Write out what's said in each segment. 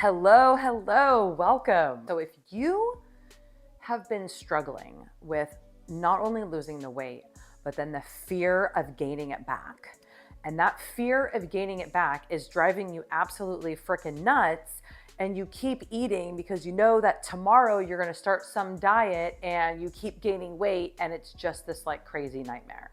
Hello, welcome. So if you have been struggling with not only losing the weight, but then the fear of gaining it back, and that fear of gaining it back is driving you absolutely freaking nuts, and you keep eating because you know that tomorrow you're gonna start some diet and you keep gaining weight and it's just this like crazy nightmare.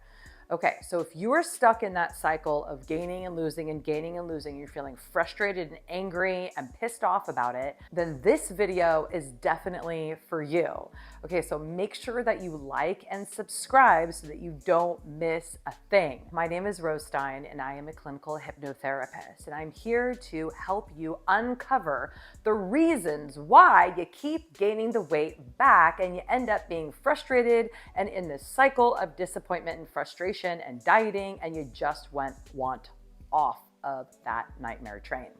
Okay, so if you are stuck in that cycle of gaining and losing and gaining and losing, you're feeling frustrated and angry and pissed off about it, then this video is definitely for you. Okay, so make sure that you like and subscribe so that you don't miss a thing. My name is Stein and I am a clinical hypnotherapist, and I'm here to help you uncover the reasons why you keep gaining the weight back and you end up being frustrated and in this cycle of disappointment and frustration and dieting, and you just want off of that nightmare train.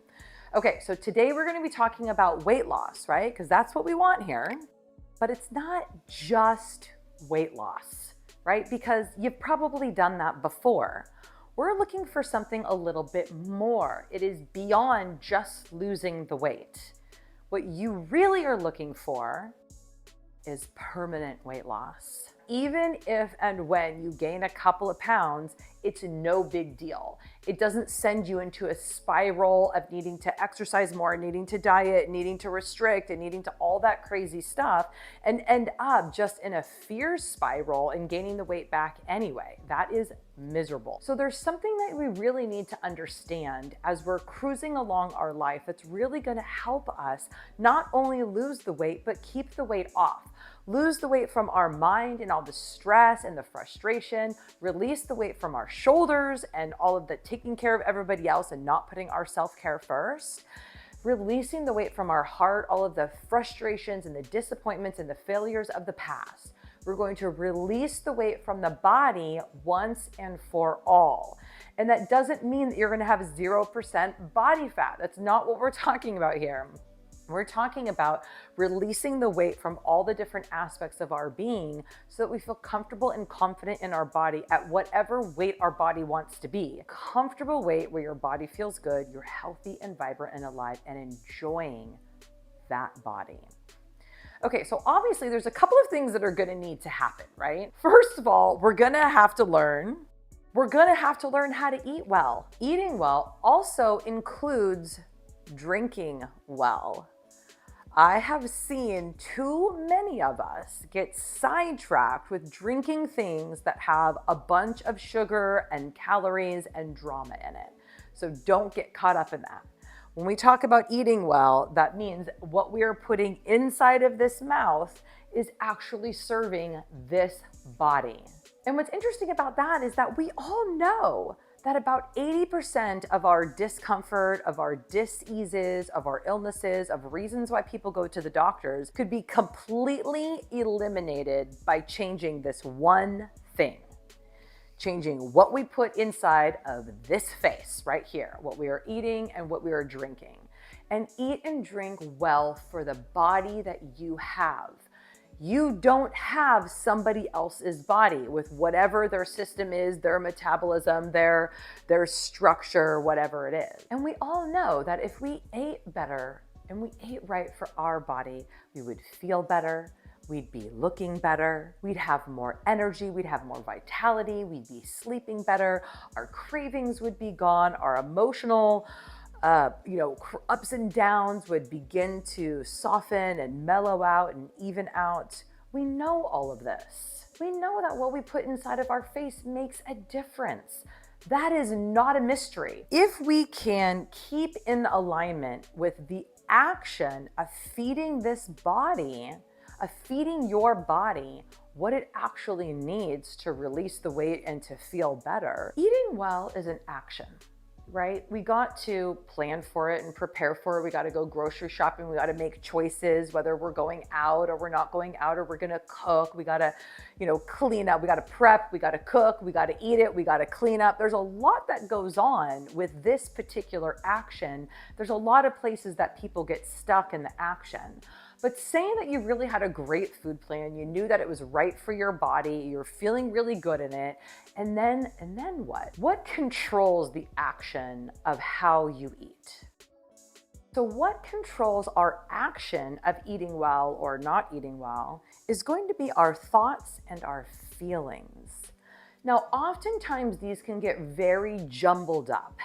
Okay, so today we're going to be talking about weight loss, right? Because that's what we want here. But it's not just weight loss, right? Because you've probably done that before. We're looking for something a little bit more. It is beyond just losing the weight. What you really are looking for is permanent weight loss. Even if and when you gain a couple of pounds, it's no big deal. It doesn't send you into a spiral of needing to exercise more, needing to diet, needing to restrict, and needing to all that crazy stuff, and end up just in a fear spiral and gaining the weight back anyway. That is miserable. So there's something that we really need to understand as we're cruising along our life that's really gonna help us not only lose the weight, but keep the weight off. Lose the weight from our mind and all the stress and the frustration, release the weight from our shoulders and all of the taking care of everybody else and not putting our self-care first, releasing the weight from our heart, all of the frustrations and the disappointments and the failures of the past. We're going to release the weight from the body once and for all. And that doesn't mean that you're going to have 0% body fat. That's not what we're talking about here. We're talking about releasing the weight from all the different aspects of our being so that we feel comfortable and confident in our body at whatever weight our body wants to be. Comfortable weight where your body feels good, you're healthy and vibrant and alive and enjoying that body. Okay, so obviously there's a couple of things that are gonna need to happen, right? First of all, we're gonna have to learn how to eat well. Eating well also includes drinking well. I have seen too many of us get sidetracked with drinking things that have a bunch of sugar and calories and drama in it. So don't get caught up in that. When we talk about eating well, that means what we are putting inside of this mouth is actually serving this body. And what's interesting about that is that we all know that about 80% of our discomfort, of our diseases, of our illnesses, of reasons why people go to the doctors could be completely eliminated by changing this one thing. Changing what we put inside of this face right here, what we are eating and what we are drinking. And eat and drink well for the body that you have. You don't have somebody else's body with whatever their system is, their metabolism, their structure, whatever it is. And we all know that if we ate better and we ate right for our body, we would feel better, we'd be looking better, we'd have more energy, we'd have more vitality, we'd be sleeping better, our cravings would be gone, our emotional ups and downs would begin to soften and mellow out and even out. We know all of this. We know that what we put inside of our face makes a difference. That is not a mystery. If we can keep in alignment with the action of feeding this body, of feeding your body what it actually needs to release the weight and to feel better, eating well is an action. Right? We got to plan for it and prepare for it. We got to go grocery shopping. We got to make choices, whether we're going out or we're not going out or we're going to cook. We got to, clean up. We got to prep. We got to cook. We got to eat it. We got to clean up. There's a lot that goes on with this particular action. There's a lot of places that people get stuck in the action. But saying that you really had a great food plan, you knew that it was right for your body, you're feeling really good in it, and then what? What controls the action of how you eat? So what controls our action of eating well or not eating well is going to be our thoughts and our feelings. Now, oftentimes these can get very jumbled up.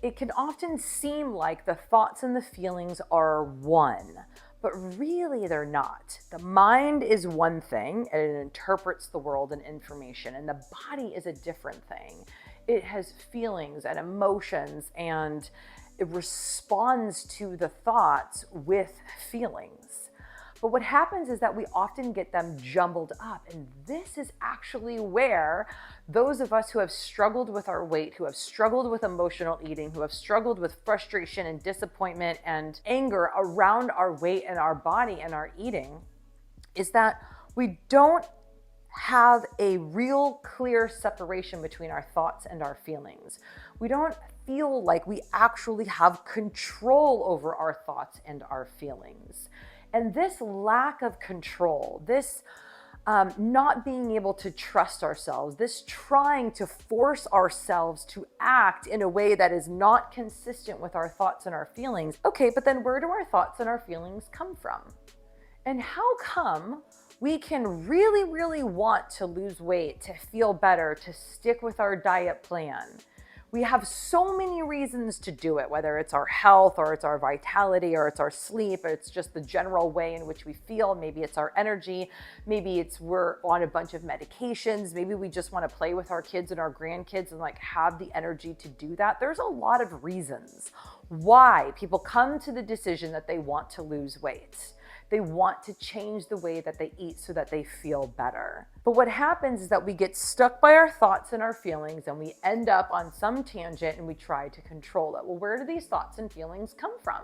It can often seem like the thoughts and the feelings are one, but really they're not. The mind is one thing, and it interprets the world and information, and the body is a different thing. It has feelings and emotions, and it responds to the thoughts with feelings. But what happens is that we often get them jumbled up. And this is actually where those of us who have struggled with our weight, who have struggled with emotional eating, who have struggled with frustration and disappointment and anger around our weight and our body and our eating, is that we don't have a real clear separation between our thoughts and our feelings. We don't feel like we actually have control over our thoughts and our feelings. And this lack of control, this not being able to trust ourselves, this trying to force ourselves to act in a way that is not consistent with our thoughts and our feelings. Okay, but then where do our thoughts and our feelings come from? And how come we can really, really want to lose weight, to feel better, to stick with our diet plan? We have so many reasons to do it, whether it's our health or it's our vitality or it's our sleep, or it's just the general way in which we feel. Maybe it's our energy. Maybe it's we're on a bunch of medications. Maybe we just want to play with our kids and our grandkids and like have the energy to do that. There's a lot of reasons why people come to the decision that they want to lose weight. They want to change the way that they eat so that they feel better. But what happens is that we get stuck by our thoughts and our feelings, and we end up on some tangent and we try to control it. Well, where do these thoughts and feelings come from?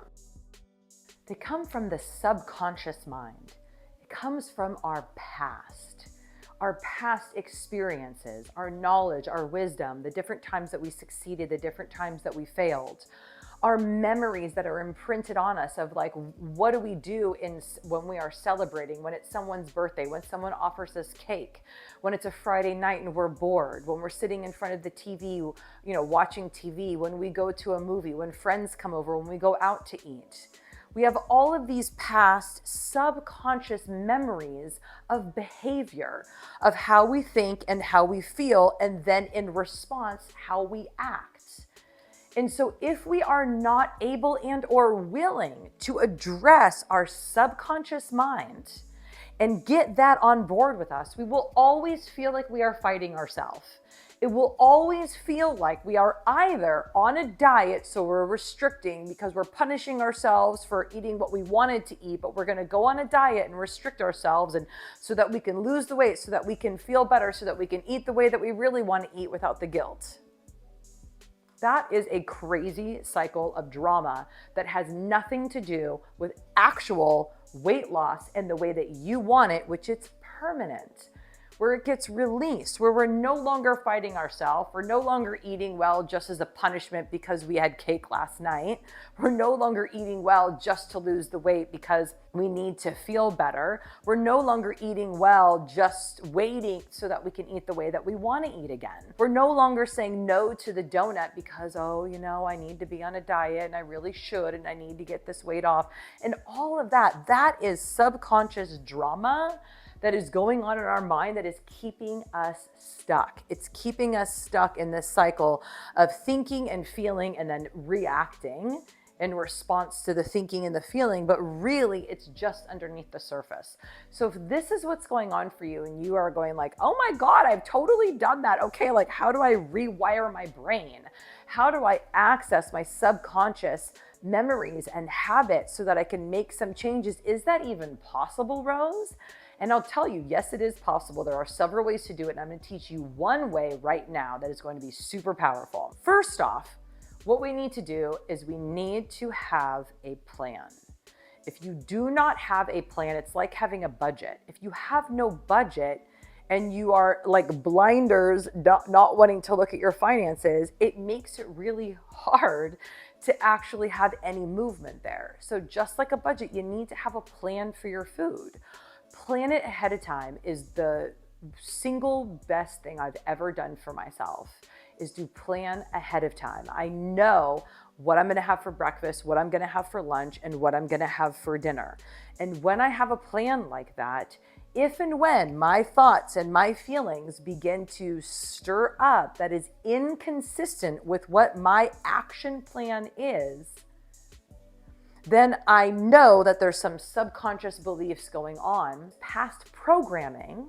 They come from the subconscious mind. It comes from our past experiences, our knowledge, our wisdom, the different times that we succeeded, the different times that we failed. Our memories that are imprinted on us of like, what do we do when we are celebrating, when it's someone's birthday, when someone offers us cake, when it's a Friday night and we're bored, when we're sitting in front of the TV, watching TV, when we go to a movie, when friends come over, when we go out to eat. We have all of these past subconscious memories of behavior, of how we think and how we feel, and then in response, how we act. And so if we are not able and or willing to address our subconscious mind and get that on board with us, we will always feel like we are fighting ourselves. It will always feel like we are either on a diet, so we're restricting because we're punishing ourselves for eating what we wanted to eat, but we're going to go on a diet and restrict ourselves, and so that we can lose the weight, so that we can feel better, so that we can eat the way that we really want to eat without the guilt. That is a crazy cycle of drama that has nothing to do with actual weight loss and the way that you want it, which it's permanent, where it gets released, where we're no longer fighting ourselves. We're no longer eating well just as a punishment because we had cake last night. We're no longer eating well just to lose the weight because we need to feel better. We're no longer eating well just waiting so that we can eat the way that we want to eat again. We're no longer saying no to the donut because, I need to be on a diet and I really should and I need to get this weight off. And all of that, that is subconscious drama that is going on in our mind that is keeping us stuck. It's keeping us stuck in this cycle of thinking and feeling and then reacting in response to the thinking and the feeling, but really it's just underneath the surface. So if this is what's going on for you and you are going like, oh my God, I've totally done that. Okay, like how do I rewire my brain? How do I access my subconscious memories and habits so that I can make some changes? Is that even possible, Rose? And I'll tell you, yes, it is possible. There are several ways to do it. And I'm going to teach you one way right now that is going to be super powerful. First off, what we need to do is we need to have a plan. If you do not have a plan, it's like having a budget. If you have no budget and you are like blinders, not wanting to look at your finances, it makes it really hard to actually have any movement there. So just like a budget, you need to have a plan for your food. Plan it ahead of time is the single best thing I've ever done for myself, is to plan ahead of time. I know what I'm going to have for breakfast, what I'm going to have for lunch, and what I'm going to have for dinner. And when I have a plan like that, if and when my thoughts and my feelings begin to stir up that is inconsistent with what my action plan is, then I know that there's some subconscious beliefs going on, past programming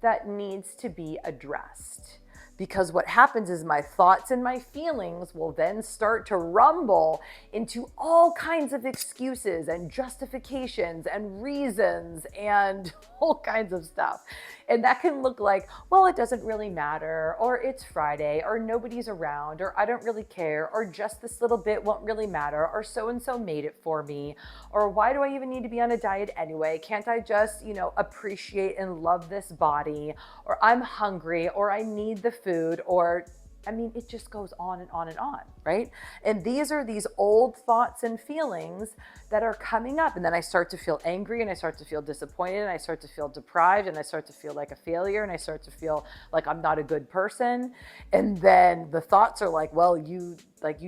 that needs to be addressed. Because what happens is my thoughts and my feelings will then start to rumble into all kinds of excuses and justifications and reasons and all kinds of stuff. And that can look like, well, it doesn't really matter, or it's Friday, or nobody's around, or I don't really care, or just this little bit won't really matter, or so-and-so made it for me, or why do I even need to be on a diet anyway? Can't I just, appreciate and love this body, or I'm hungry, or I need the food, or it just goes on and on and on, right? And these are these old thoughts and feelings that are coming up. And then I start to feel angry, and I start to feel disappointed, and I start to feel deprived, and I start to feel like a failure, and I start to feel like I'm not a good person. And then the thoughts are like, well, you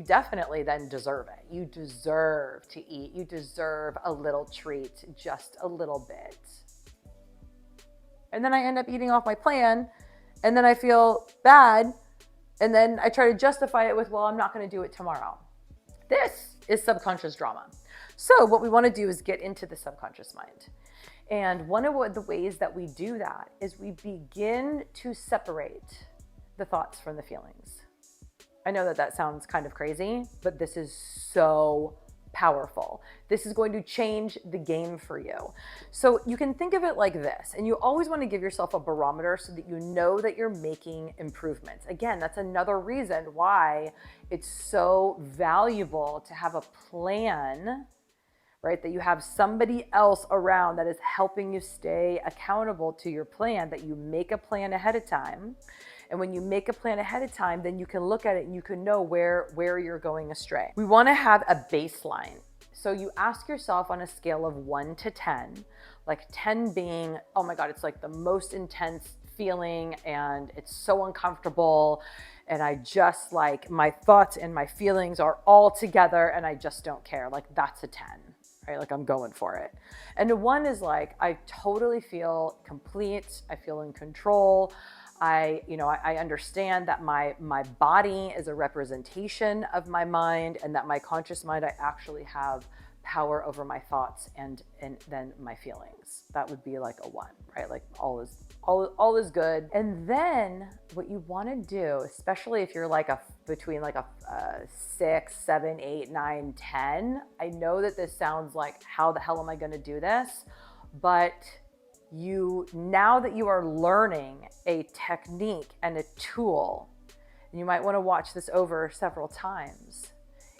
definitely then deserve it. You deserve to eat. You deserve a little treat, just a little bit. And then I end up eating off my plan, and then I feel bad. And then I try to justify it with, well, I'm not going to do it tomorrow. This is subconscious drama. So what we want to do is get into the subconscious mind. And one of the ways that we do that is we begin to separate the thoughts from the feelings. I know that sounds kind of crazy, but this is so powerful. This is going to change the game for you. So you can think of it like this, and you always want to give yourself a barometer so that you know that you're making improvements. Again, that's another reason why it's so valuable to have a plan, right? That you have somebody else around that is helping you stay accountable to your plan, that you make a plan ahead of time. And when you make a plan ahead of time, then you can look at it and you can know where you're going astray. We want to have a baseline. So you ask yourself on a scale of 1 to 10, like 10 being, oh my God, it's like the most intense feeling and it's so uncomfortable. And I just like my thoughts and my feelings are all together and I just don't care. Like that's a 10. Right? Like I'm going for it. And a 1 is like, I totally feel complete. I feel in control. I understand that my body is a representation of my mind, and that my conscious mind, I actually have power over my thoughts and then my feelings. That would be like a 1, right? Like all is good. And then what you want to do, especially if you're like between like a 6, 7, 8, 9, 10, I know that this sounds like, how the hell am I going to do this? But now that you are learning a technique and a tool, and you might want to watch this over several times,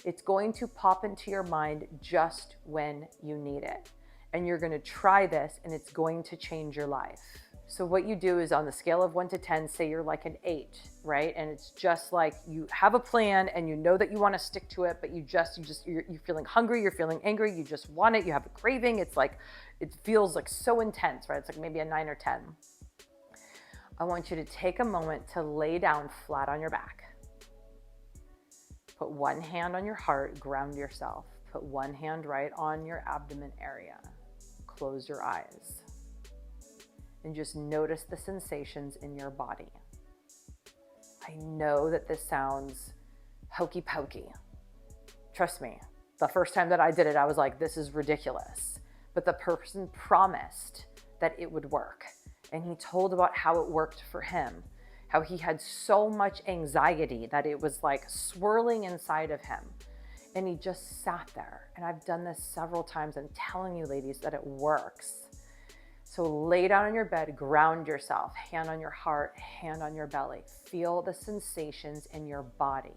it's going to pop into your mind just when you need it. And you're going to try this and it's going to change your life. So what you do is on the scale of 1 to 10, say you're like an 8, right? And it's just like you have a plan and you know that you want to stick to it, but you're feeling hungry, you're feeling angry, you just want it, you have a craving. It's like, it feels like so intense, right? It's like maybe a 9 or 10. I want you to take a moment to lay down flat on your back. Put one hand on your heart, ground yourself. Put one hand right on your abdomen area. Close your eyes. And just notice the sensations in your body. I know that this sounds hokey pokey. Trust me, the first time that I did it, I was like, this is ridiculous. But the person promised that it would work. And he told about how it worked for him, how he had so much anxiety that it was like swirling inside of him. And he just sat there. And I've done this several times. I'm telling you, ladies, that it works. So lay down on your bed, ground yourself, hand on your heart, hand on your belly. Feel the sensations in your body.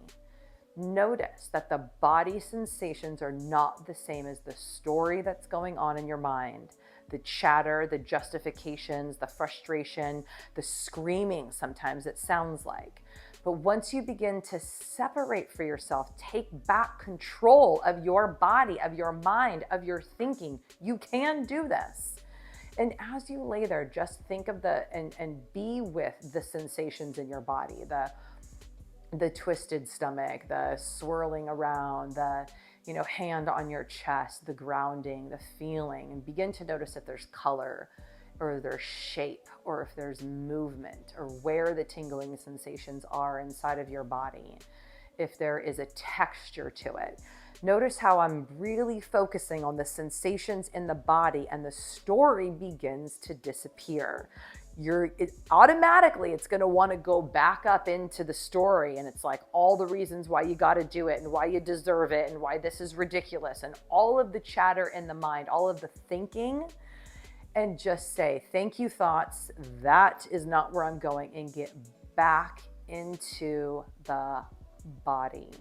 Notice that the body sensations are not the same as the story that's going on in your mind. The chatter, the justifications, the frustration, the screaming sometimes it sounds like. But once you begin to separate for yourself, take back control of your body, of your mind, of your thinking, you can do this. And as you lay there, just think of and be with the sensations in your body, the twisted stomach, the swirling around, the, hand on your chest, the grounding, the feeling, and begin to notice if there's color or there's shape or if there's movement or where the tingling sensations are inside of your body, if there is a texture to it. Notice how I'm really focusing on the sensations in the body, and the story begins to disappear. Automatically it's going to want to go back up into the story, and it's like all the reasons why you got to do it and why you deserve it and why this is ridiculous and all of the chatter in the mind, all of the thinking. And just say, thank you, thoughts. That is not where I'm going, and get back into the body.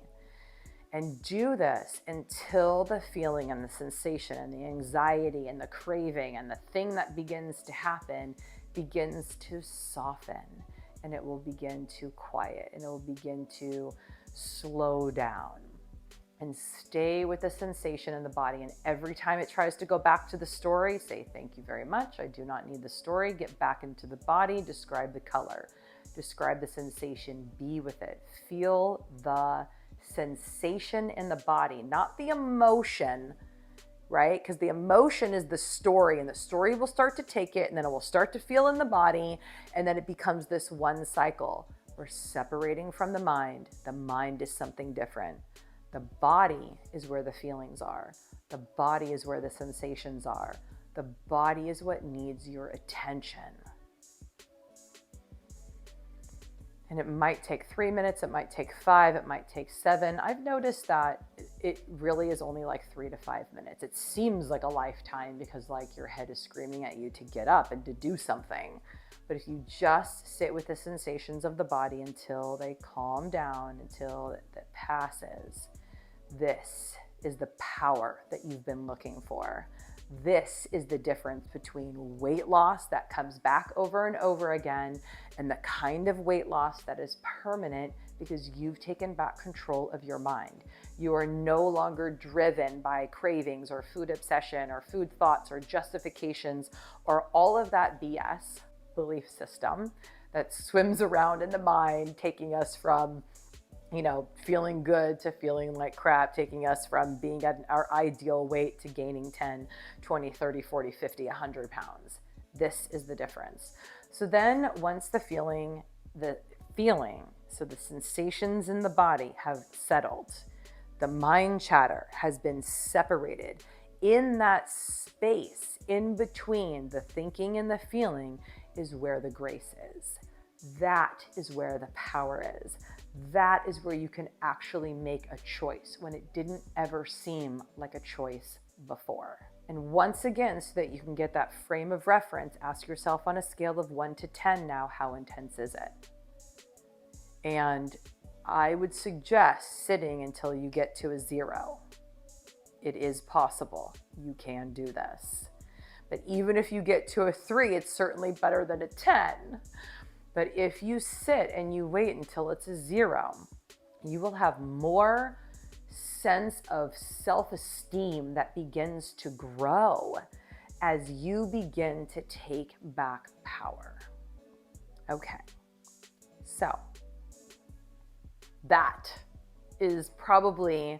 And do this until the feeling and the sensation and the anxiety and the craving and the thing that begins to happen begins to soften, and it will begin to quiet, and it will begin to slow down. And stay with the sensation in the body. And every time it tries to go back to the story, say, thank you very much. I do not need the story. Get back into the body. Describe the color. Describe the sensation. Be with it. Feel the sensation in the body, not the emotion, right? Because the emotion is the story, and the story will start to take it, and then it will start to feel in the body, and then it becomes this one cycle. We're separating from the mind. The mind is something different. The body is where the feelings are. The body is where the sensations are. The body is what needs your attention. And it might take 3 minutes, it might take 5, it might take 7. I've noticed that it really is only like 3 to 5 minutes. It seems like a lifetime because like your head is screaming at you to get up and to do something. But if you just sit with the sensations of the body until they calm down, until it passes, this is the power that you've been looking for. This is the difference between weight loss that comes back over and over again and the kind of weight loss that is permanent because you've taken back control of your mind. You are no longer driven by cravings or food obsession or food thoughts or justifications or all of that BS belief system that swims around in the mind, taking us from feeling good to feeling like crap, taking us from being at our ideal weight to gaining 10, 20, 30, 40, 50, 100 pounds. This is the difference. So then once the feeling, so the sensations in the body have settled, the mind chatter has been separated. In that space, in between the thinking and the feeling, is where the grace is. That is where the power is. That is where you can actually make a choice when it didn't ever seem like a choice before. And once again, so that you can get that frame of reference, ask yourself on a scale of 1 to 10 now, how intense is it? And I would suggest sitting until you get to a 0. It is possible. You can do this. But even if you get to a 3, it's certainly better than a 10. But if you sit and you wait until it's a 0, you will have more sense of self-esteem that begins to grow as you begin to take back power. Okay, so that is probably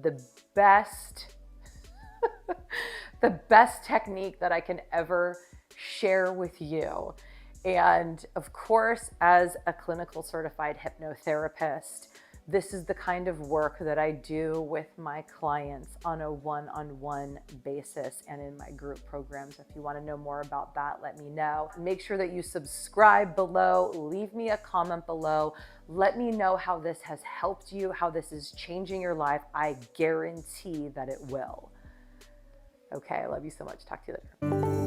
the best the best technique that I can ever share with you. And of course, as a clinical certified hypnotherapist, this is the kind of work that I do with my clients on a one-on-one basis and in my group programs. If you want to know more about that, let me know. Make sure that you subscribe below, leave me a comment below. Let me know how this has helped you, how this is changing your life. I guarantee that it will. Okay, I love you so much. Talk to you later.